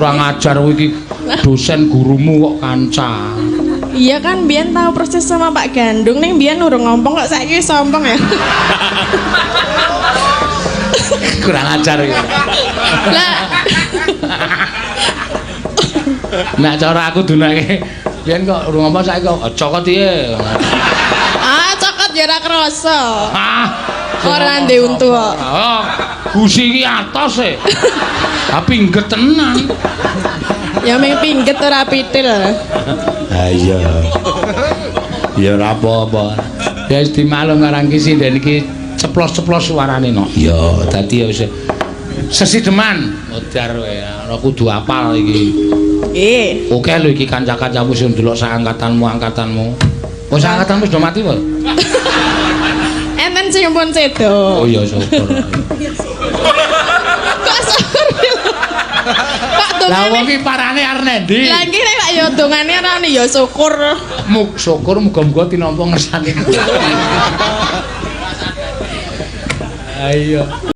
Kurang ajar iki dosen gurumu kok kanca. Iya kan biyen tahu proses sama Pak Gandung ning biyen urung ngompong kok saiki sombong ya. Kurang ajar iki. Lah Nek cara aku dunake biyen kok urung ngomong saiki kok cokot iye. cokot ya ora krasa. Ah, Ora ndek untu kok. Oh, gusi iki atos e. Tapi ngget tenan. Ya ming pingget ora pitil. Ha iya. Ya ora apa-apa. Ya wis dimaklum karang ki sinden iki ceplos-ceplos suarane no. Ya dadi ya wis sesideman modar kowe ora kudu apal iki. Oke lho iki kanca-kancamu sing ndelok sak angkatanmu. Oh sak angkatanmu sudah mati apa? Enten sing pun sedo. Oh iya syukur. Kok syukur? Kok Lah wong dongane? iki parane arep nendi? Lah iki nek kok ya dongane ora ya syukur. Syukur muga-muga tinampa ngersane. Ayo.